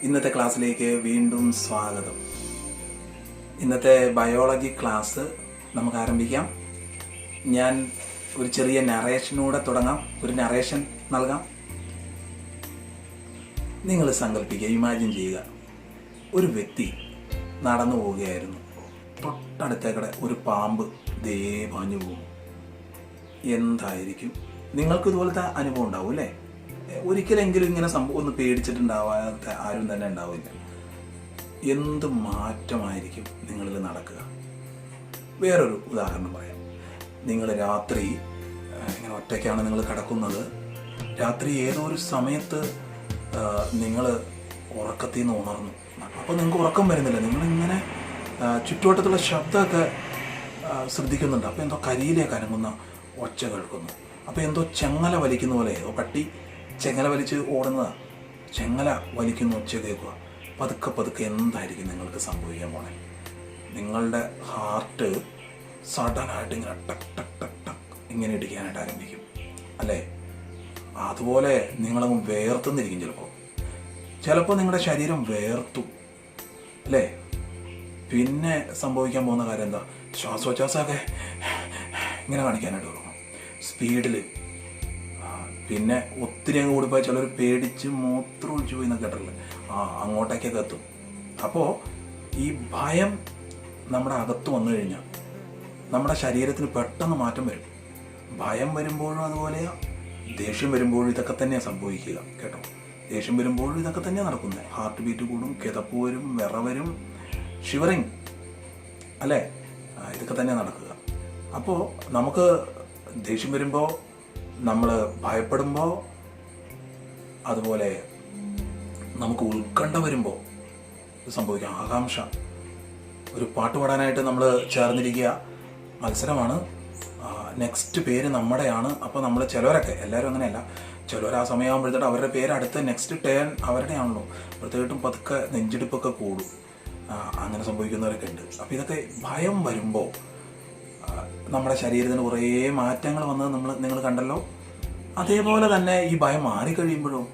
ഇന്നത്തെ ക്ലാസ്സിലേക്ക് വീണ്ടും സ്വാഗതം. ഇന്നത്തെ ബയോളജി ക്ലാസ് നമുക്ക് ആരംഭിക്കാം. ഞാൻ ഒരു ചെറിയ നറേഷനൂടെ തുടങ്ങാം, ഒരു നറേഷൻ നൽകാം. നിങ്ങൾ സങ്കല്പിക്കുക, ഇമാജിൻ ചെയ്യുക, ഒരു വ്യക്തി നടന്നു പോവുകയായിരുന്നു. തൊട്ടടുത്തേക്കടെ ഒരു പാമ്പ് ദേ പാഞ്ഞു പോകും. എന്തായിരിക്കും? നിങ്ങൾക്ക് ഇതുപോലത്തെ അനുഭവം ഉണ്ടാവും അല്ലേ? ഒരിക്കലെങ്കിലും ഇങ്ങനെ സംഭവം ഒന്ന് പേടിച്ചിട്ടുണ്ടാവാത്ത ആരും തന്നെ ഉണ്ടാവില്ല. എന്ത് മാറ്റമായിരിക്കും നിങ്ങളിൽ നടക്കുക? വേറൊരു ഉദാഹരണം പറയാം. നിങ്ങൾ രാത്രി ഇങ്ങനെ ഒറ്റയ്ക്കാണ് നിങ്ങൾ കിടക്കുന്നത്. രാത്രി ഏതോ ഒരു സമയത്ത് നിങ്ങൾ ഉറക്കത്തിൽ നിന്ന് ഉണർന്നു. അപ്പോൾ നിങ്ങൾക്ക് ഉറക്കം വരുന്നില്ല. നിങ്ങളിങ്ങനെ ചുറ്റുവട്ടത്തുള്ള ശബ്ദമൊക്കെ ശ്രദ്ധിക്കുന്നുണ്ട്. അപ്പോൾ എന്തോ കരിയിലേക്ക് അനങ്ങുന്ന ഒച്ച കേൾക്കുന്നു. അപ്പോൾ എന്തോ ചെങ്ങല വലിക്കുന്ന പോലെ, പട്ടി ചെങ്ങല വലിച്ച് ഓടുന്നതാണ്. ചെങ്ങല വലിക്കുന്ന ഒച്ച കേൾക്കുക. പതുക്കെ പതുക്കെ എന്തായിരിക്കും നിങ്ങൾക്ക് സംഭവിക്കാൻ പോണേ? നിങ്ങളുടെ ഹാർട്ട് സഡനായിട്ട് ഇങ്ങനെ ടക്ക് ടക്ക് ടക്ക് ടക്ക് ഇങ്ങനെ ഇടിക്കാനായിട്ട് ആരംഭിക്കും അല്ലേ? അതുപോലെ നിങ്ങളങ്ങ് വേർത്തുന്നിരിക്കും. ചിലപ്പോൾ നിങ്ങളുടെ ശരീരം വേർത്തു അല്ലേ? പിന്നെ സംഭവിക്കാൻ പോകുന്ന കാര്യം എന്താ? ശ്വാസോച്ഛ്വാസമൊക്കെ ഇങ്ങനെ കാണിക്കാനായിട്ട് തുടങ്ങും സ്പീഡിൽ. പിന്നെ ഒത്തിരി അങ്ങ് കൂടിപ്പോയി ചിലർ പേടിച്ച് മൂത്രം ഒഴിച്ചു പോയി എന്നൊക്കെ കേട്ടില്ലേ? അങ്ങോട്ടേക്കൊക്കെ എത്തും. അപ്പോൾ ഈ ഭയം നമ്മുടെ അകത്ത് വന്നു കഴിഞ്ഞാൽ നമ്മുടെ ശരീരത്തിന് പെട്ടെന്ന് മാറ്റം വരും. ഭയം വരുമ്പോഴും അതുപോലെയാ, ദേഷ്യം വരുമ്പോഴും ഇതൊക്കെ തന്നെയാണ് സംഭവിക്കുക കേട്ടോ. ദേഷ്യം വരുമ്പോഴും ഇതൊക്കെ തന്നെയാണ് നടക്കുന്നത്. ഹാർട്ട് ബീറ്റ് കൂടും, കിതപ്പ് വരും, വിറ വരും, ഷിവറിങ് അല്ലേ? ഇതൊക്കെ തന്നെയാണ് നടക്കുക. അപ്പോൾ നമുക്ക് ദേഷ്യം വരുമ്പോൾ, നമ്മൾ ഭയപ്പെടുമ്പോൾ, അതുപോലെ നമുക്ക് ഉത്കണ്ഠ വരുമ്പോൾ ഇത് സംഭവിക്കാം. ആകാംക്ഷ. ഒരു പാട്ട് പാടാനായിട്ട് നമ്മൾ ചേർന്നിരിക്കുക, മത്സരമാണ്, നെക്സ്റ്റ് പേര് നമ്മുടെയാണ്. അപ്പോൾ നമ്മൾ ചിലവരൊക്കെ, എല്ലാവരും അങ്ങനെയല്ല, ചിലവർ ആ സമയമാകുമ്പോഴത്തേട്ട് അവരുടെ പേര് അടുത്ത നെക്സ്റ്റ് ടേൺ അവരുടെ ആണല്ലോ. പ്രത്യേകിച്ചും പതുക്കെ നെഞ്ചിടിപ്പൊക്കെ കൂടും. അങ്ങനെ സംഭവിക്കുന്നവരൊക്കെ ഉണ്ട്. അപ്പോൾ ഇതൊക്കെ ഭയം വരുമ്പോൾ നമ്മുടെ ശരീരത്തിന് കുറേ മാറ്റങ്ങൾ വന്നത് നിങ്ങൾ കണ്ടല്ലോ. അതേപോലെ തന്നെ ഈ ഭയം മാറിക്കഴിയുമ്പോഴും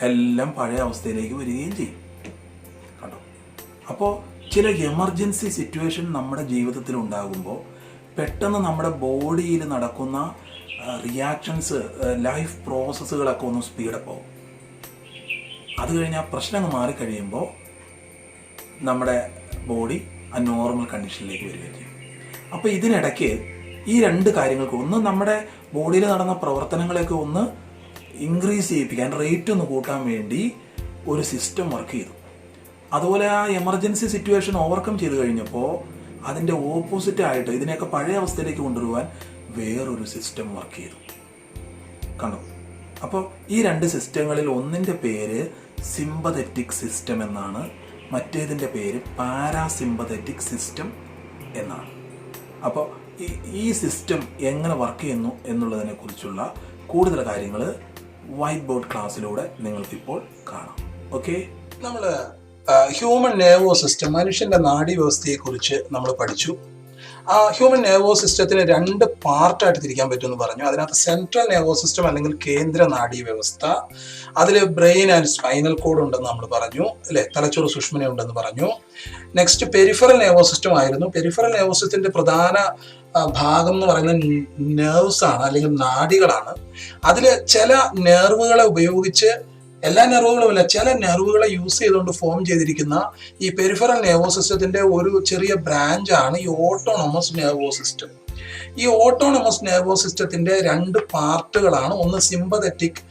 എല്ലാം പഴയ അവസ്ഥയിലേക്ക് വരികയും ചെയ്യും കണ്ടോ. അപ്പോൾ ചില എമർജൻസി സിറ്റുവേഷൻ നമ്മുടെ ജീവിതത്തിൽ ഉണ്ടാകുമ്പോൾ പെട്ടെന്ന് നമ്മുടെ ബോഡിയിൽ നടക്കുന്ന റിയാക്ഷൻസ്, ലൈഫ് പ്രോസസ്സുകളൊക്കെ ഒന്ന് സ്പീഡപ്പ് ആവും. അത് കഴിഞ്ഞാൽ പ്രശ്നങ്ങൾ മാറിക്കഴിയുമ്പോൾ നമ്മുടെ ബോഡി ആ നോർമൽ കണ്ടീഷനിലേക്ക് വരികയും ചെയ്യും. അപ്പോൾ ഇതിനിടയ്ക്ക് ഈ രണ്ട് കാര്യങ്ങൾക്ക്, ഒന്ന് നമ്മുടെ ബോഡിയിൽ നടന്ന പ്രവർത്തനങ്ങളെയൊക്കെ ഒന്ന് ഇൻക്രീസ് ചെയ്യിപ്പിക്കാൻ, റേറ്റ് ഒന്ന് കൂട്ടാൻ വേണ്ടി ഒരു സിസ്റ്റം വർക്ക് ചെയ്തു. അതുപോലെ ആ എമർജൻസി സിറ്റുവേഷൻ ഓവർകം ചെയ്ത് കഴിഞ്ഞപ്പോൾ അതിൻ്റെ ഓപ്പോസിറ്റ് ആയിട്ട് ഇതിനെയൊക്കെ പഴയ അവസ്ഥയിലേക്ക് കൊണ്ടുവരുവാൻ വേറൊരു സിസ്റ്റം വർക്ക് ചെയ്തു കണ്ടോ. അപ്പോൾ ഈ രണ്ട് സിസ്റ്റങ്ങളിൽ ഒന്നിൻ്റെ പേര് സിമ്പതറ്റിക് സിസ്റ്റം എന്നാണ്, മറ്റേതിൻ്റെ പേര് പാരാസിമ്പതറ്റിക് സിസ്റ്റം എന്നാണ്. അപ്പോൾ ഈ സിസ്റ്റം എങ്ങനെ വർക്ക് ചെയ്യുന്നു എന്നുള്ളതിനെ കുറിച്ചുള്ള കൂടുതൽ കാര്യങ്ങൾ വൈറ്റ് ബോർഡ് ക്ലാസ്സിലൂടെ നിങ്ങൾക്കിപ്പോൾ കാണാം. ഓക്കെ, നമ്മൾ ഹ്യൂമൻ നെർവസ് സിസ്റ്റം, മനുഷ്യൻ്റെ നാഡീവ്യവസ്ഥയെക്കുറിച്ച് നമ്മൾ പഠിച്ചു. ആ ഹ്യൂമൻ നെർവസ് സിസ്റ്റത്തിന് രണ്ട് പാർട്ടായിട്ട് തിരിക്കാൻ പറ്റുമെന്ന് പറഞ്ഞു. അതിനകത്ത് സെൻട്രൽ നെർവസ് സിസ്റ്റം അല്ലെങ്കിൽ കേന്ദ്ര നാഡീവ്യവസ്ഥ, അതിൽ ബ്രെയിൻ ആൻഡ് സ്പൈനൽ കോഡ് ഉണ്ടെന്ന് നമ്മൾ പറഞ്ഞു അല്ലേ? തലച്ചോറ് സുഷ്മന ഉണ്ടെന്ന് പറഞ്ഞു. നെക്സ്റ്റ് പെരിഫറൽ നെർവസ് സിസ്റ്റം ആയിരുന്നു. പെരിഫറൽ നെർവസ് സിസ്റ്റത്തിന്റെ പ്രധാന ഭാഗം എന്ന് പറയുന്നത് നെർവ്സ് ആണ് അല്ലെങ്കിൽ നാഡികളാണ്. അതിൽ ചില നെർവുകളെ ഉപയോഗിച്ച്, എല്ലാ നെർവുകളുമല്ല, ചില നെർവുകളെ യൂസ് ചെയ്തുകൊണ്ട് ഫോം ചെയ്തിരിക്കുന്ന ഈ പെരിഫറൽ നെർവസ് സിസ്റ്റത്തിന്റെ ഒരു ചെറിയ ബ്രാഞ്ചാണ് ഈ ഓട്ടോണമസ് നെർവസ് സിസ്റ്റം. ഈ ഓട്ടോണമസ് നെർവസ് സിസ്റ്റത്തിന്റെ രണ്ട് പാർട്ടുകളാണ്, ഒന്ന് സിമ്പതറ്റിക്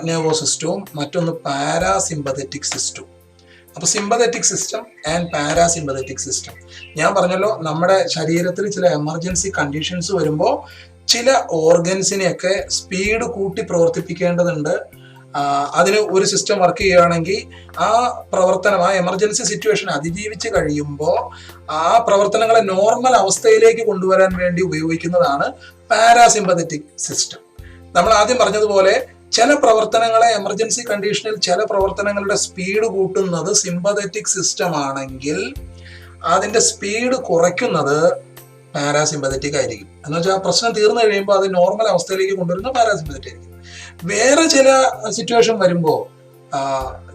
നെർവസ് സിസ്റ്റവും മറ്റൊന്ന് പാരാസിമ്പതറ്റിക് സിസ്റ്റവും. അപ്പൊ sympathetic system and parasympathetic system, ഞാൻ പറഞ്ഞല്ലോ, നമ്മുടെ ശരീരത്തിൽ ചില എമർജൻസി കണ്ടീഷൻസ് വരുമ്പോൾ ചില ഓർഗൻസിനെയൊക്കെ സ്പീഡ് കൂട്ടി പ്രവർത്തിപ്പിക്കേണ്ടതുണ്ട്. അതിന് ഒരു സിസ്റ്റം വർക്ക് ചെയ്യുകയാണെങ്കിൽ ആ പ്രവർത്തനം, ആ എമർജൻസി സിറ്റുവേഷൻ അതിജീവിച്ച് കഴിയുമ്പോൾ ആ പ്രവർത്തനങ്ങളെ നോർമൽ അവസ്ഥയിലേക്ക് കൊണ്ടുവരാൻ വേണ്ടി ഉപയോഗിക്കുന്നതാണ് പാരാസിമ്പതറ്റിക് സിസ്റ്റം. നമ്മൾ ആദ്യം പറഞ്ഞതുപോലെ ചില പ്രവർത്തനങ്ങളെ എമർജൻസി കണ്ടീഷനിൽ ചില പ്രവർത്തനങ്ങളുടെ സ്പീഡ് കൂട്ടുന്നത് സിമ്പതറ്റിക് സിസ്റ്റം ആണെങ്കിൽ അതിന്റെ സ്പീഡ് കുറയ്ക്കുന്നത് പാരാസിമ്പതറ്റിക് ആയിരിക്കും. എന്ന് വെച്ചാൽ പ്രശ്നം തീർന്നു കഴിയുമ്പോൾ അത് നോർമൽ അവസ്ഥയിലേക്ക് കൊണ്ടുവരുന്ന പാരാസിമ്പതറ്റിക് ആയിരിക്കും. വേറെ ചില സിറ്റുവേഷൻ വരുമ്പോൾ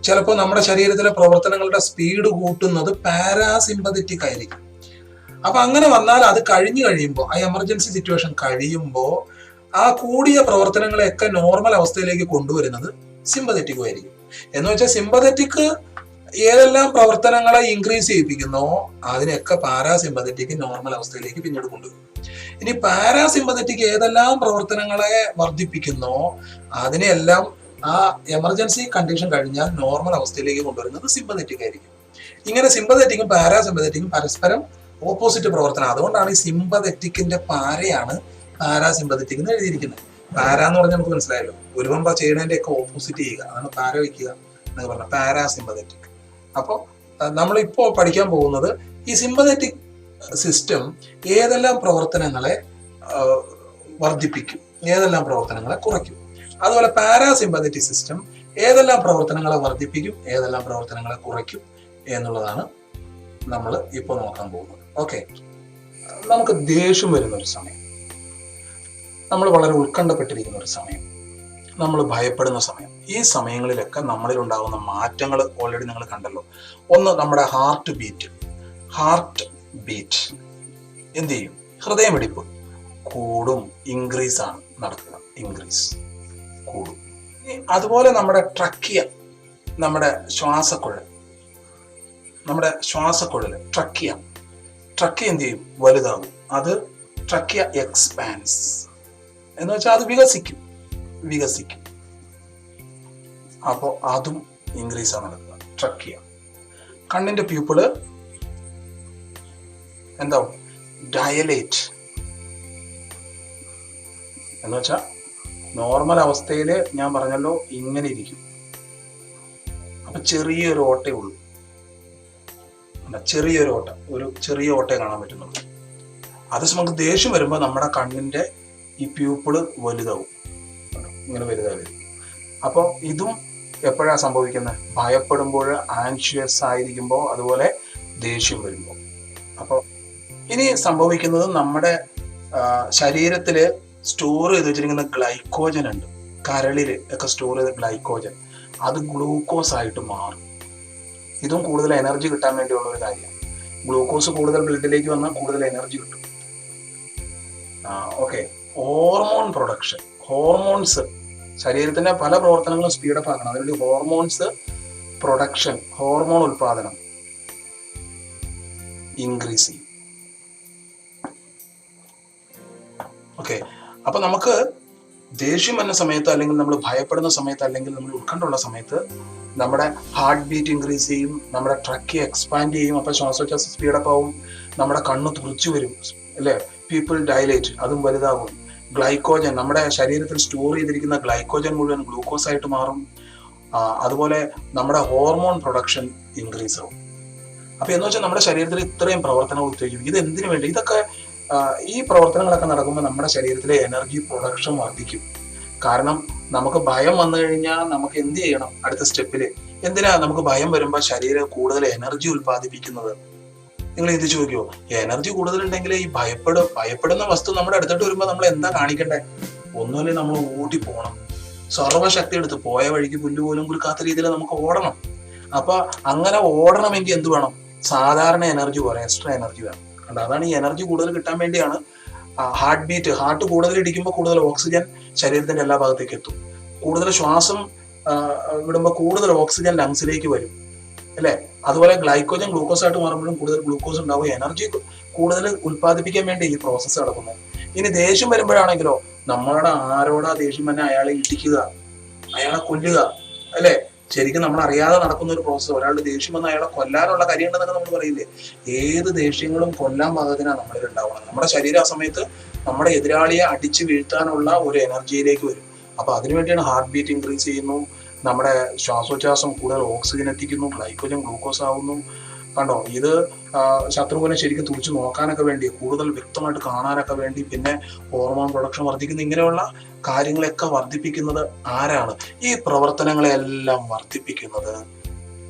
ചിലപ്പോൾ നമ്മുടെ ശരീരത്തിലെ പ്രവർത്തനങ്ങളുടെ സ്പീഡ് കൂട്ടുന്നത് പാരാസിമ്പതറ്റിക് ആയിരിക്കും. അപ്പൊ അങ്ങനെ വന്നാൽ അത് കഴിഞ്ഞു കഴിയുമ്പോൾ, ആ എമർജൻസി സിറ്റുവേഷൻ കഴിയുമ്പോൾ ആ കൂടിയ പ്രവർത്തനങ്ങളെയൊക്കെ നോർമൽ അവസ്ഥയിലേക്ക് കൊണ്ടുവരുന്നത് സിമ്പതറ്റിക് ആയിരിക്കും. എന്ന് വെച്ചാൽ സിമ്പതറ്റിക് ഏതെല്ലാം പ്രവർത്തനങ്ങളെ ഇൻക്രീസ് ചെയ്യിപ്പിക്കുന്നോ അതിനെയൊക്കെ പാരാസിമ്പതറ്റിക് നോർമൽ അവസ്ഥയിലേക്ക് പിന്നീട് കൊണ്ടുവരും. ഇനി പാരാസിമ്പതറ്റിക് ഏതെല്ലാം പ്രവർത്തനങ്ങളെ വർദ്ധിപ്പിക്കുന്നോ അതിനെല്ലാം ആ എമർജൻസി കണ്ടീഷൻ കഴിഞ്ഞാൽ നോർമൽ അവസ്ഥയിലേക്ക് കൊണ്ടുവരുന്നത് സിമ്പതറ്റിക് ആയിരിക്കും. ഇങ്ങനെ സിമ്പതറ്റിക്കും പാരാസിമ്പതറ്റിക്കും പരസ്പരം ഓപ്പോസിറ്റ് പ്രവർത്തനം. അതുകൊണ്ടാണ് ഈ സിമ്പതറ്റിക്കിന്റെ പാരയാണ് പാരാസിമ്പതറ്റിക് എന്ന് എഴുതിയിരിക്കുന്നത്. പാര എന്ന് പറഞ്ഞാൽ നമുക്ക് മനസ്സിലായല്ലോ, ഒരുവമ്പ ചെയ്യണതിന്റെ ഒക്കെ ഓപ്പോസിറ്റ് ചെയ്യുക, അതാണ് പാര വയ്ക്കുക എന്നൊക്കെ പറഞ്ഞ പാരാസിമ്പതറ്റിക്. അപ്പോൾ നമ്മളിപ്പോ പഠിക്കാൻ പോകുന്നത് ഈ സിമ്പതറ്റിക് സിസ്റ്റം ഏതെല്ലാം പ്രവർത്തനങ്ങളെ വർദ്ധിപ്പിക്കും, ഏതെല്ലാം പ്രവർത്തനങ്ങളെ കുറയ്ക്കും. അതുപോലെ പാരാസിമ്പതറ്റിക് സിസ്റ്റം ഏതെല്ലാം പ്രവർത്തനങ്ങളെ വർദ്ധിപ്പിക്കും, ഏതെല്ലാം പ്രവർത്തനങ്ങളെ കുറയ്ക്കും എന്നുള്ളതാണ് നമ്മൾ ഇപ്പോൾ നോക്കാൻ പോകുന്നത്. ഓക്കെ, നമുക്ക് ദേഷ്യം വരുന്ന ഒരു സമയം, നമ്മൾ വളരെ ഉത്കണ്ഠപ്പെട്ടിരിക്കുന്ന ഒരു സമയം, നമ്മൾ ഭയപ്പെടുന്ന സമയം, ഈ സമയങ്ങളിലൊക്കെ നമ്മളിൽ ഉണ്ടാകുന്ന മാറ്റങ്ങൾ ഓൾറെഡി നിങ്ങൾ കണ്ടല്ലോ. ഒന്ന്, നമ്മുടെ ഹാർട്ട് ബീറ്റ് എന്ത് ചെയ്യും? ഹൃദയമിടിപ്പ് കൂടും, ഇൻക്രീസ് ആണ് നടക്കുക, ഇൻക്രീസ് കൂടും. അതുപോലെ നമ്മുടെ ട്രക്കിയ, നമ്മുടെ ശ്വാസക്കുഴൽ ട്രക്കിയ എന്ത് ചെയ്യും? വലുതാകും. അത് ട്രക്കിയ എക്സ്പാൻസ് എന്ന് വെച്ചാൽ അത് വികസിക്കും. അപ്പോൾ അതും ഇൻക്രീസ് ആണ് നടക്കുക, ട്രക്കിയ. കണ്ണിന്റെ പ്യൂപ്പിള് എന്താവും? ഡയലേറ്റ് എന്ന് വെച്ചാൽ നോർമൽ അവസ്ഥയിൽ ഞാൻ പറഞ്ഞല്ലോ ഇങ്ങനെ ഇരിക്കും, അപ്പൊ ചെറിയൊരു ഓട്ടേ ഉള്ളൂ, ഒരു ചെറിയ ഓട്ടയെ കാണാൻ പറ്റുന്നുള്ളൂ. അത് നമുക്ക് ദേഷ്യം വരുമ്പോൾ നമ്മുടെ കണ്ണിന്റെ ഈ പ്യൂപ്പിള് വലുതാവും, ഇങ്ങനെ വലുതാവും. അപ്പോൾ ഇതും എപ്പോഴാണ് സംഭവിക്കുന്നത്? ഭയപ്പെടുമ്പോൾ, ആൻഷ്യസ് ആയിരിക്കുമ്പോൾ, അതുപോലെ ദേഷ്യം വരുമ്പോൾ. അപ്പോൾ ഇനി സംഭവിക്കുന്നത് നമ്മുടെ ശരീരത്തില് സ്റ്റോർ ചെയ്ത് വെച്ചിരിക്കുന്ന ഗ്ലൈക്കോജൻ ഉണ്ട്, കരളില് ഒക്കെ സ്റ്റോർ ചെയ്ത ഗ്ലൈക്കോജൻ, അത് ഗ്ലൂക്കോസ് ആയിട്ട് മാറും. ഇതും കൂടുതൽ എനർജി കിട്ടാൻ വേണ്ടിയുള്ള ഒരു കാര്യമാണ്. ഗ്ലൂക്കോസ് കൂടുതൽ ബ്ലഡിലേക്ക് വന്നാൽ കൂടുതൽ എനർജി കിട്ടും. ഓക്കെ, ഹോർമോൺ പ്രൊഡക്ഷൻ, ഹോർമോൺസ് ശരീരത്തിന്റെ പല പ്രവർത്തനങ്ങളും സ്പീഡപ്പ് ആക്കണം. അതിനുവേണ്ടി ഹോർമോൺസ് പ്രൊഡക്ഷൻ, ഹോർമോൺ ഉൽപാദനം ഇൻക്രീസ് ചെയ്യും. ഓക്കെ, അപ്പൊ നമുക്ക് ദേഷ്യം വരുന്ന സമയത്ത്, അല്ലെങ്കിൽ നമ്മൾ ഭയപ്പെടുന്ന സമയത്ത്, അല്ലെങ്കിൽ നമ്മൾ ഉത്കണ്ഠയുള്ള സമയത്ത് നമ്മുടെ ഹാർട്ട് ബീറ്റ് ഇൻക്രീസ് ചെയ്യും, നമ്മുടെ ട്രക്ക് എക്സ്പാൻഡ് ചെയ്യും, അപ്പൊ ശ്വാസോച്ഛ്വാസം സ്പീഡപ്പ് ആവും, നമ്മുടെ കണ്ണ് തുറച്ചു വരും, അല്ലെ? പീപ്പിൾ ഡയലേറ്റ്, അതും വലുതാകും. ഗ്ലൈക്കോജൻ, നമ്മുടെ ശരീരത്തിൽ സ്റ്റോർ ചെയ്തിരിക്കുന്ന ഗ്ലൈക്കോജൻ മുഴുവൻ ഗ്ലൂക്കോസ് ആയിട്ട് മാറും. അതുപോലെ നമ്മുടെ ഹോർമോൺ പ്രൊഡക്ഷൻ ഇൻക്രീസ് ആവും. അപ്പൊ എന്ന് വെച്ചാൽ നമ്മുടെ ശരീരത്തിൽ ഇത്രയും പ്രവർത്തനങ്ങൾ ഉത്തേജിക്കും. ഇത് എന്തിനു വേണ്ടി? ഇതൊക്കെ ഈ പ്രവർത്തനങ്ങളൊക്കെ നടക്കുമ്പോൾ നമ്മുടെ ശരീരത്തിലെ എനർജി പ്രൊഡക്ഷൻ വർദ്ധിക്കും. കാരണം നമുക്ക് ഭയം വന്നു കഴിഞ്ഞാൽ നമുക്ക് എന്ത് ചെയ്യണം? അടുത്ത സ്റ്റെപ്പില് എന്തിനാ നമുക്ക് ഭയം വരുമ്പോൾ ശരീരം കൂടുതൽ എനർജി ഉൽപ്പാദിപ്പിക്കുന്നത്? നിങ്ങൾ ഇത് ചോദിക്കുമോ? എനർജി കൂടുതലുണ്ടെങ്കിൽ ഈ ഭയപ്പെടുന്ന വസ്തു നമ്മുടെ അടുത്തോട്ട് വരുമ്പോൾ നമ്മൾ എന്താ കാണിക്കണ്ടേ? ഒന്നുമല്ലേ, നമ്മൾ ഓടി പോകണം, സർവശക്തി എടുത്ത് പോയ വഴിക്ക് പുല്ല് പോലും കുലുക്കാത്ത രീതിയിൽ നമുക്ക് ഓടണം. അപ്പൊ അങ്ങനെ ഓടണമെങ്കിൽ എന്ത് വേണം? സാധാരണ എനർജി പോലെ എക്സ്ട്രാ എനർജി വേണം. അതാണ് ഈ എനർജി കൂടുതൽ കിട്ടാൻ വേണ്ടിയാണ് ഹാർട്ട് ബീറ്റ്. ഹാർട്ട് കൂടുതൽ ഇടിക്കുമ്പോൾ കൂടുതൽ ഓക്സിജൻ ശരീരത്തിന്റെ എല്ലാ ഭാഗത്തേക്ക് എത്തും. കൂടുതൽ ശ്വാസം വിടുമ്പോൾ കൂടുതൽ ഓക്സിജൻ ലങ്സിലേക്ക് വരും, അല്ലെ? അതുപോലെ ഗ്ലൈക്കോജൻ ഗ്ലൂക്കോസ് ആയിട്ട് മാറുമ്പോഴും കൂടുതൽ ഗ്ലൂക്കോസ് ഉണ്ടാവും. എനർജി കൂടുതൽ ഉൽപ്പാദിപ്പിക്കാൻ വേണ്ടി ഈ പ്രോസസ്സ് നടക്കുന്നത്. ഇനി ദേഷ്യം വരുമ്പോഴാണെങ്കിലോ, നമ്മളുടെ ആരോടാ ദേഷ്യം തന്നെ അയാളെ ഇടിക്കുക, അയാളെ കൊല്ലുക, അല്ലെ? ശരിക്കും നമ്മൾ അറിയാതെ നടക്കുന്ന ഒരു പ്രോസസ്സ്. ഒരാളുടെ ദേഷ്യം വന്ന് അയാളെ കൊല്ലാനുള്ള കാര്യമുണ്ടെന്നൊക്കെ നമ്മൾ പറയില്ലേ? ഏത് ദേഷ്യങ്ങളും കൊല്ലാൻ പാകത്തിനാണ് നമ്മളിൽ ഉണ്ടാവുന്നത്. നമ്മുടെ ശരീരം ആ സമയത്ത് നമ്മുടെ എതിരാളിയെ അടിച്ചു വീഴ്ത്താനുള്ള ഒരു എനർജിയിലേക്ക് വരും. അപ്പൊ അതിനുവേണ്ടിയാണ് ഹാർട്ട് ബീറ്റ് ഇൻക്രീസ് ചെയ്യുന്നു, നമ്മുടെ ശ്വാസോച്ഛ്വാസം കൂടുതൽ ഓക്സിജൻ എത്തിക്കുന്നു, ഗ്ലൈക്കോജൻ ഗ്ലൂക്കോസ് ആവുന്നു. കണ്ടോ? ഇത് ശത്രുവിനെ ശരിക്കും തുറച്ചു നോക്കാനൊക്കെ വേണ്ടി, കൂടുതൽ വ്യക്തമായിട്ട് കാണാനൊക്കെ വേണ്ടി, പിന്നെ ഹോർമോൺ പ്രൊഡക്ഷൻ വർദ്ധിക്കുന്ന, ഇങ്ങനെയുള്ള കാര്യങ്ങളെയൊക്കെ വർദ്ധിപ്പിക്കുന്നത് ആരാണ്? ഈ പ്രവർത്തനങ്ങളെല്ലാം വർദ്ധിപ്പിക്കുന്നത്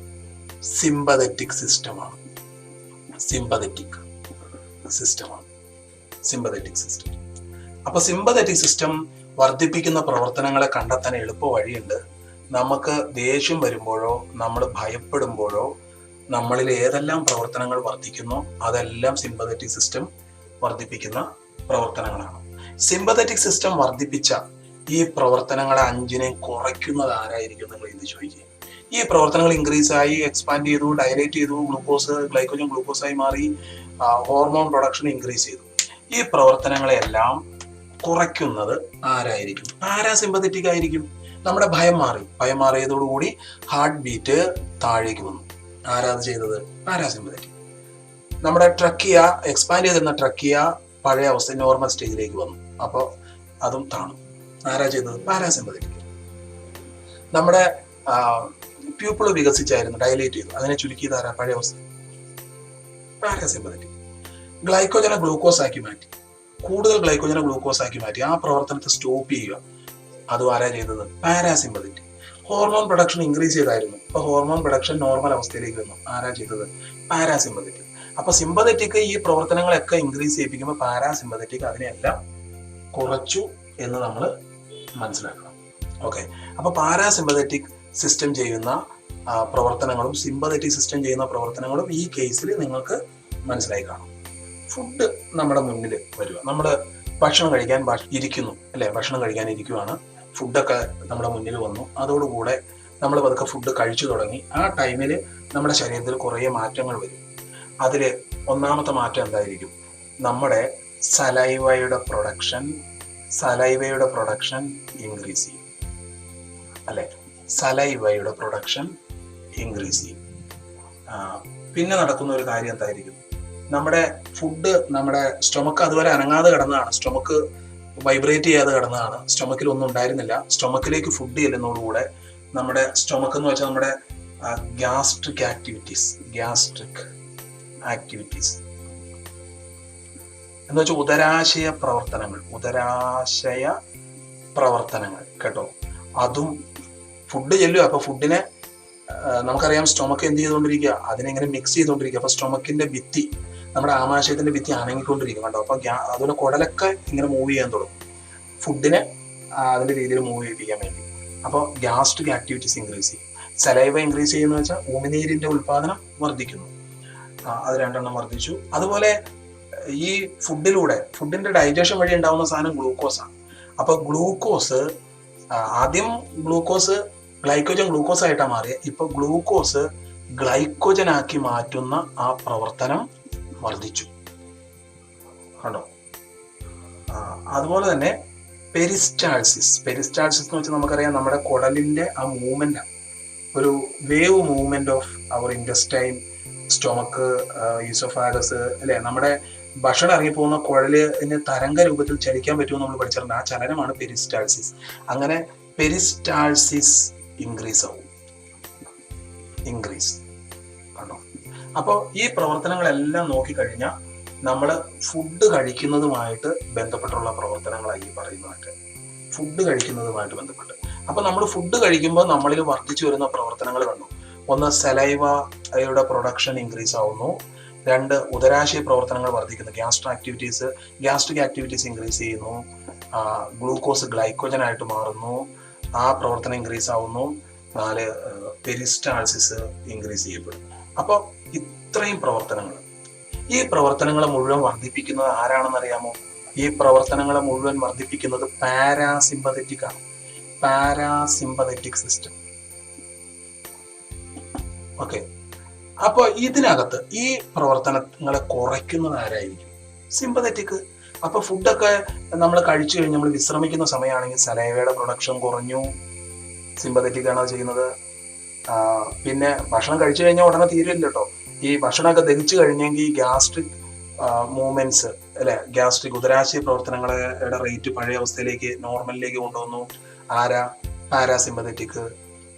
സിമ്പതറ്റിക് സിസ്റ്റമാണ്. Sympathetic system. അപ്പൊ സിമ്പതറ്റിക് സിസ്റ്റം വർദ്ധിപ്പിക്കുന്ന പ്രവർത്തനങ്ങളെ കണ്ടെത്താൻ എളുപ്പ വഴിയുണ്ട്. നമുക്ക് ദേഷ്യം വരുമ്പോഴോ നമ്മൾ ഭയപ്പെടുമ്പോഴോ നമ്മളിൽ ഏതെല്ലാം പ്രവർത്തനങ്ങൾ വർദ്ധിക്കുന്നോ അതെല്ലാം സിമ്പതറ്റിക് സിസ്റ്റം വർദ്ധിപ്പിക്കുന്ന പ്രവർത്തനങ്ങളാണ്. സിമ്പതറ്റിക് സിസ്റ്റം വർദ്ധിപ്പിച്ച ഈ പ്രവർത്തനങ്ങളെ 5നെ കുറയ്ക്കുന്നത് ആരായിരിക്കും നിങ്ങൾ ഇത് ചോദിക്കുക. ഈ പ്രവർത്തനങ്ങൾ ഇൻക്രീസ് ആയി, എക്സ്പാൻഡ് ചെയ്തു, ഡയലേറ്റ് ചെയ്തു, ഗ്ലൂക്കോസ് ഗ്ലൈക്കോജൻ ഗ്ലൂക്കോസായി മാറി, ഹോർമോൺ പ്രൊഡക്ഷൻ ഇൻക്രീസ് ചെയ്തു. ഈ പ്രവർത്തനങ്ങളെല്ലാം കുറയ്ക്കുന്നത് ആരായിരിക്കും? പാരാസിമ്പതറ്റിക് ആയിരിക്കും. നമ്മുടെ ഭയം മാറി, ഭയം മാറിയതോടുകൂടി ഹാർട്ട് ബീറ്റ് താഴേക്ക് വന്നു. ആരാത് ചെയ്തത്? പാരാസിമ്പതറ്റിക്. നമ്മുടെ ട്രക്കിയ എക്സ്പാൻഡ് ചെയ്തിരുന്ന ട്രക്കിയ പഴയ അവസ്ഥ നോർമൽ സ്റ്റേജിലേക്ക് വന്നു, അപ്പോൾ അതും താണു. ആരാ ചെയ്തത്? പാരാസിമ്പതറ്റിക്. നമ്മുടെ പ്യൂപ്പിൾ വികസിച്ചായിരുന്നു, ഡയലേറ്റ് ചെയ്തു, അതിനെ ചുരുക്കിയത് ആരാ? പഴയ അവസ്ഥ പാരാസിമ്പതറ്റിക്. ഗ്ലൈക്കോജനെ ഗ്ലൂക്കോസ് ആക്കി മാറ്റി, കൂടുതൽ ഗ്ലൈക്കോജനെ ഗ്ലൂക്കോസ് ആക്കി മാറ്റി, ആ പ്രവർത്തനത്തെ സ്റ്റോപ്പ് ചെയ്യുക, അതും ആരാ ചെയ്തത്? പാരാസിമ്പതറ്റിക്. ഹോർമോൺ പ്രൊഡക്ഷൻ ഇൻക്രീസ് ചെയ്തായിരുന്നു, ഇപ്പൊ ഹോർമോൺ പ്രൊഡക്ഷൻ നോർമൽ അവസ്ഥയിലേക്ക് വന്നു, ആരാ ചെയ്തത്? പാരാസിമ്പതറ്റിക്. അപ്പൊ സിമ്പതറ്റിക് ഈ പ്രവർത്തനങ്ങളൊക്കെ ഇൻക്രീസ് ചെയ്യിപ്പിക്കുമ്പോൾ പാരാസിമ്പതറ്റിക് അതിനെല്ലാം കുറച്ചു എന്ന് നമ്മൾ മനസ്സിലാക്കണം. ഓക്കെ, അപ്പൊ പാരാസിമ്പതറ്റിക് സിസ്റ്റം ചെയ്യുന്ന പ്രവർത്തനങ്ങളും സിമ്പതറ്റിക് സിസ്റ്റം ചെയ്യുന്ന പ്രവർത്തനങ്ങളും ഈ കേസിൽ നിങ്ങൾക്ക് മനസ്സിലായി കാണും. ഫുഡ് നമ്മുടെ മുന്നിൽ വരിക, നമ്മൾ ഭക്ഷണം കഴിക്കാൻ ഇരിക്കുന്നു അല്ലെ, ഭക്ഷണം കഴിക്കാൻ ഇരിക്കുവാണ്, ഫുഡൊക്കെ നമ്മുടെ മുന്നിൽ വന്നു, അതോടുകൂടെ നമ്മൾ പതുക്കെ ഫുഡ് കഴിച്ചു തുടങ്ങി. ആ ടൈമിൽ നമ്മുടെ ശരീരത്തിൽ കുറേ മാറ്റങ്ങൾ വരും. അതിൽ ഒന്നാമത്തെ മാറ്റം എന്തായിരിക്കും? നമ്മുടെ സലൈവയുടെ പ്രൊഡക്ഷൻ ഇൻക്രീസ് ചെയ്യും അല്ലെ, സലൈവയുടെ പ്രൊഡക്ഷൻ ഇൻക്രീസ് ചെയ്യും. പിന്നെ നടക്കുന്ന ഒരു കാര്യം എന്തായിരിക്കും? നമ്മുടെ ഫുഡ്, നമ്മുടെ സ്റ്റൊമക്ക് അതുവരെ അനങ്ങാതെ കിടന്നതാണ്, സ്റ്റൊമക്ക് വൈബ്രേറ്റ് ചെയ്യാതെ കിടന്നതാണ്, സ്റ്റൊമക്കിൽ ഒന്നും ഉണ്ടായിരുന്നില്ല. സ്റ്റൊമക്കിലേക്ക് ഫുഡ് ചെല്ലുന്നതോടുകൂടെ നമ്മുടെ സ്റ്റൊമക്ക് എന്ന് വെച്ചാൽ നമ്മുടെ ഗ്യാസ്ട്രിക് ആക്ടിവിറ്റീസ് എന്ന് വെച്ചാൽ ഉദരാശയ പ്രവർത്തനങ്ങൾ കേട്ടോ, അതും ഫുഡ് ചെല്ലുക. അപ്പൊ ഫുഡിനെ നമുക്കറിയാം, സ്റ്റൊമക്ക് എന്ത് ചെയ്തുകൊണ്ടിരിക്കുക? അതിനെങ്ങനെ മിക്സ് ചെയ്തുകൊണ്ടിരിക്കുക. അപ്പൊ സ്റ്റൊമക്കിന്റെ ഭിത്തി, നമ്മുടെ ആമാശയത്തിന്റെ ഭിത്തി അനങ്ങിക്കൊണ്ടിരിക്കും കേട്ടോ. അപ്പൊ അതുപോലെ കുടലൊക്കെ ഇങ്ങനെ മൂവ് ചെയ്യാൻ തുടങ്ങും, ഫുഡിനെ അതിന്റെ രീതിയിൽ മൂവ് ചെയ്യിപ്പിക്കാൻ വേണ്ടി. അപ്പോൾ ഗ്യാസ്ട്രിക് ആക്ടിവിറ്റീസ് ഇൻക്രീസ് ചെയ്യും. സലൈവ ഇൻക്രീസ് ചെയ്യുന്ന വെച്ചാൽ ഉമിനീരിന്റെ ഉൽപാദനം വർദ്ധിക്കുന്നു, അത് 2 വർദ്ധിച്ചു. അതുപോലെ ഈ ഫുഡിന്റെ ഡൈജഷൻ വഴി ഉണ്ടാവുന്ന സാധനം ഗ്ലൂക്കോസാണ്. അപ്പൊ ആദ്യം ഗ്ലൂക്കോസ് ഗ്ലൈക്കോജൻ ഗ്ലൂക്കോസ് ആയിട്ടാണ് മാറിയത്. ഇപ്പൊ ഗ്ലൂക്കോസ് ഗ്ലൈക്കോജൻ ആക്കി മാറ്റുന്ന ആ പ്രവർത്തനം വർദ്ധിച്ചു കണ്ടോ. അതുപോലെ തന്നെ പെരിസ്റ്റാൾസിസ് എന്ന് വെച്ചാൽ നമുക്കറിയാം, നമ്മുടെ കുടലിന്റെ ആ മൂവ്മെന്റ്, ഒരു wave movement of our intestine, stomach, oesophagus അല്ലെ, നമ്മുടെ ഭക്ഷണം ഇറങ്ങിപ്പോകുന്ന കുഴലിന് തരംഗ രൂപത്തിൽ ചലിക്കാൻ പറ്റുമെന്ന് നമ്മൾ പഠിച്ചിട്ടുണ്ട്. ആ ചലനമാണ് പെരിസ്റ്റാൾസിസ്. അങ്ങനെ പെരിസ്റ്റാൾസിസ് ഇൻക്രീസ് കണ്ടോ. അപ്പോൾ ഈ പ്രവർത്തനങ്ങളെല്ലാം നോക്കിക്കഴിഞ്ഞാൽ നമ്മൾ ഫുഡ് കഴിക്കുന്നതുമായിട്ട് ബന്ധപ്പെട്ടുള്ള പ്രവർത്തനങ്ങളായി ഈ പറയുന്നതൊക്കെ, ഫുഡ് കഴിക്കുന്നതുമായിട്ട് ബന്ധപ്പെട്ട്. അപ്പൊ നമ്മൾ ഫുഡ് കഴിക്കുമ്പോൾ നമ്മളിൽ വർദ്ധിച്ചു വരുന്ന പ്രവർത്തനങ്ങൾ കണ്ടു. ഒന്ന്, സലൈവയുടെ പ്രൊഡക്ഷൻ ഇൻക്രീസ് ആവുന്നു. 2, ഉദരാശയ പ്രവർത്തനങ്ങൾ വർദ്ധിക്കുന്നു, ഗ്യാസ്ട്രിക് ആക്ടിവിറ്റീസ് ഇൻക്രീസ് ചെയ്യുന്നു. ഗ്ലൂക്കോസ് ഗ്ലൈക്കോജൻ ആയിട്ട് മാറുന്നു, ആ പ്രവർത്തനം ഇൻക്രീസ് ആവുന്നു. 4, പെരിസ്റ്റാൾസിസ് ഇൻക്രീസ് ചെയ്യപ്പെടും. അപ്പോൾ ഇത്രയും ഈ പ്രവർത്തനങ്ങളെ മുഴുവൻ വർദ്ധിപ്പിക്കുന്നത് ആരാണെന്ന് അറിയാമോ? ഈ പ്രവർത്തനങ്ങളെ മുഴുവൻ വർദ്ധിപ്പിക്കുന്നത് പാരാസിമ്പതറ്റിക് ആണ്, പാരാസിമ്പതറ്റിക് സിസ്റ്റം. ഓക്കെ, അപ്പൊ ഇതിനകത്ത് ഈ പ്രവർത്തനങ്ങളെ കുറയ്ക്കുന്നത് ആരായിരിക്കും? സിമ്പതറ്റിക്. അപ്പൊ ഫുഡൊക്കെ നമ്മൾ കഴിച്ചു കഴിഞ്ഞ് നമ്മൾ വിശ്രമിക്കുന്ന സമയമാണെങ്കിൽ സലൈവയുടെ പ്രൊഡക്ഷൻ കുറഞ്ഞു, സിമ്പതറ്റിക് ആണ് ചെയ്യുന്നത്. പിന്നെ ഭക്ഷണം കഴിച്ചു കഴിഞ്ഞാൽ ഉടനെ തീരില്ല കേട്ടോ. ഈ ഭക്ഷണമൊക്കെ ദഹിച്ചു കഴിഞ്ഞെങ്കിൽ ഗ്യാസ്ട്രിക് മൂവ്മെന്റ്സ് അല്ലെ, ഉദരാശയ പ്രവർത്തനങ്ങളുടെ റേറ്റ് പഴയ അവസ്ഥയിലേക്ക് നോർമലിലേക്ക് കൊണ്ടുവന്നു. പാരാസിമ്പതറ്റിക്.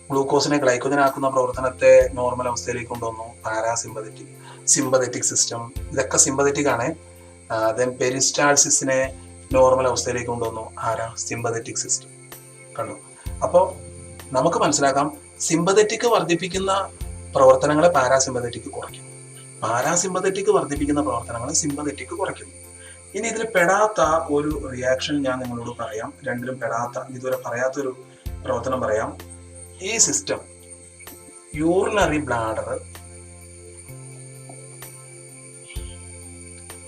ഗ്ലൂക്കോസിനെ ഗ്ലൈക്കോജൻ ആക്കുന്ന പ്രവർത്തനത്തെ നോർമൽ അവസ്ഥയിലേക്ക് കൊണ്ടുവന്നു, പാരാസിമ്പതറ്റിക്. സിമ്പതറ്റിക് സിസ്റ്റം, ഇതൊക്കെ സിമ്പതറ്റിക് ആണ്. ദെൻ പെരിസ്റ്റാൾസിസിനെ നോർമൽ അവസ്ഥയിലേക്ക് കൊണ്ടുവന്നു, സിമ്പതറ്റിക് സിസ്റ്റം കണ്ടു. അപ്പോൾ നമുക്ക് മനസ്സിലാക്കാം, സിമ്പതറ്റിക് വർദ്ധിപ്പിക്കുന്ന പ്രവർത്തനങ്ങളെ പാരാസിമ്പതറ്റിക് കുറയ്ക്കുന്നു, പാരാസിമ്പതറ്റിക് വർദ്ധിപ്പിക്കുന്ന പ്രവർത്തനങ്ങളെ സിമ്പതറ്റിക് കുറയ്ക്കുന്നു. ഇനി ഇതിൽ പെടാത്ത ഒരു റിയാക്ഷൻ ഞാൻ നിങ്ങളോട് പറയാം, രണ്ടിലും പെടാത്ത, ഇതുവരെ പറയാത്തൊരു പ്രവർത്തനം പറയാം. ഈ സിസ്റ്റം യൂറിനറി ബ്ലാഡർ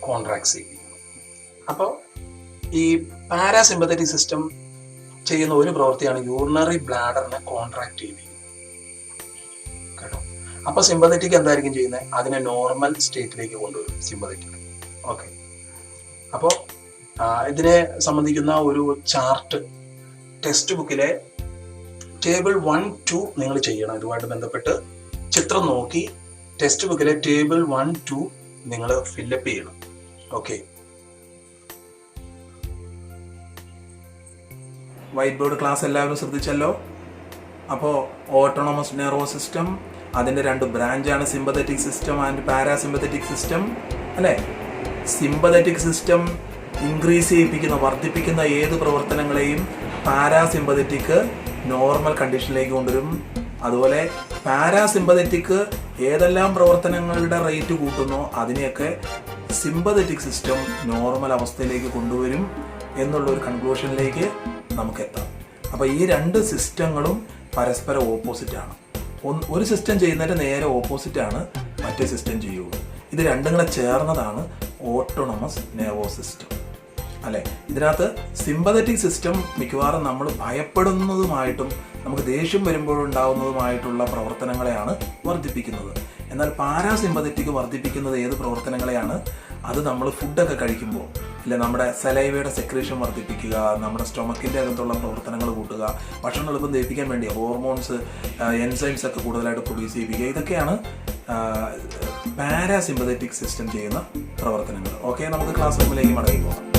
കോൺട്രാക്ട് ചെയ്യിപ്പിക്കുന്നു. അപ്പോൾ ഈ പാരാസിമ്പത്തറ്റിക് സിസ്റ്റം ചെയ്യുന്ന ഒരു പ്രവൃത്തിയാണ് യൂറിനറി ബ്ലാഡറിനെ കോൺട്രാക്ട് ചെയ്യിപ്പിക്കുന്നത് കേട്ടോ. അപ്പോൾ സിമ്പത്തറ്റിക് എന്തായിരിക്കും ചെയ്യുന്നത്? അതിനെ നോർമൽ സ്റ്റേറ്റിലേക്ക് കൊണ്ടുവരും സിമ്പത്തറ്റിക്. ഓക്കെ, അപ്പോൾ ഇതിനെ സംബന്ധിക്കുന്ന ഒരു ചാർട്ട് ടെക്സ്റ്റ് ബുക്കിലെ ടേബിൾ 1, 2 നിങ്ങൾ ചെയ്യണം. ഇതുമായിട്ട് ബന്ധപ്പെട്ട് ചിത്രം നോക്കി ടെക്സ്റ്റ് ബുക്കിലെ ടേബിൾ 1, 2 നിങ്ങൾ ഫില്ലപ്പ് ചെയ്യണം. ഓക്കെ, വൈറ്റ് ബോർഡ് ക്ലാസ് എല്ലാവരും ശ്രദ്ധിച്ചല്ലോ. അപ്പോൾ ഓട്ടോണമസ് നെർവസ് സിസ്റ്റം, അതിൻ്റെ 2 ബ്രാഞ്ചാണ് sympathetic system and parasympathetic system അല്ലേ. സിമ്പത്തറ്റിക് സിസ്റ്റം ഇൻക്രീസ് ചെയ്യിപ്പിക്കുന്ന, വർദ്ധിപ്പിക്കുന്ന ഏത് പ്രവർത്തനങ്ങളെയും പാരാസിമ്പത്തറ്റിക് നോർമൽ കണ്ടീഷനിലേക്ക് കൊണ്ടുവരും. അതുപോലെ പാരാസിമ്പത്തറ്റിക് ഏതെല്ലാം പ്രവർത്തനങ്ങളുടെ റേറ്റ് കൂട്ടുന്നോ അതിനെയൊക്കെ സിമ്പത്തറ്റിക് സിസ്റ്റം നോർമൽ അവസ്ഥയിലേക്ക് കൊണ്ടുവരും എന്നുള്ള ഒരു കൺക്ലൂഷനിലേക്ക് നമുക്ക് എത്താം. അപ്പോൾ ഈ 2 സിസ്റ്റങ്ങളും പരസ്പരം ഓപ്പോസിറ്റാണ്. ഒരു സിസ്റ്റം ചെയ്യുന്നതിൻ്റെ നേരെ ഓപ്പോസിറ്റാണ് മറ്റേ സിസ്റ്റം ചെയ്യുള്ളൂ. ഇത് രണ്ടും കൂടെ ചേർന്നതാണ് ഓട്ടോണമസ് നെർവസ് സിസ്റ്റം അല്ലേ. ഇതിനകത്ത് സിമ്പത്തറ്റിക് സിസ്റ്റം മിക്കവാറും നമ്മൾ ഭയപ്പെടുന്നതുമായിട്ടും നമുക്ക് ദേഷ്യം വരുമ്പോഴുണ്ടാകുന്നതുമായിട്ടുള്ള പ്രവർത്തനങ്ങളെയാണ് വർദ്ധിപ്പിക്കുന്നത്. എന്നാൽ പാരാസിമ്പത്തറ്റിക് വർദ്ധിപ്പിക്കുന്നത് ഏത് പ്രവർത്തനങ്ങളെയാണ്? അത് നമ്മൾ ഫുഡൊക്കെ കഴിക്കുമ്പോൾ ഇല്ല, നമ്മുടെ സലൈവയുടെ സെക്രീഷൻ വർദ്ധിപ്പിക്കുക, നമ്മുടെ സ്റ്റൊമക്കിൻ്റെ അകത്തുള്ള പ്രവർത്തനങ്ങൾ കൂട്ടുക, ഭക്ഷണം എളുപ്പം ദഹിപ്പിക്കാൻ വേണ്ടി ഹോർമോൺസ്, എൻസൈംസ് ഒക്കെ കൂടുതലായിട്ട് പ്രൊഡ്യൂസ് ചെയ്യിപ്പിക്കുക. ഇതൊക്കെയാണ് പാരാസിമ്പത്തറ്റിക് സിസ്റ്റം ചെയ്യുന്ന പ്രവർത്തനങ്ങൾ. ഓക്കെ, നമുക്ക് ക്ലാസ് റൂമിലേക്ക് മടങ്ങി പോകാം.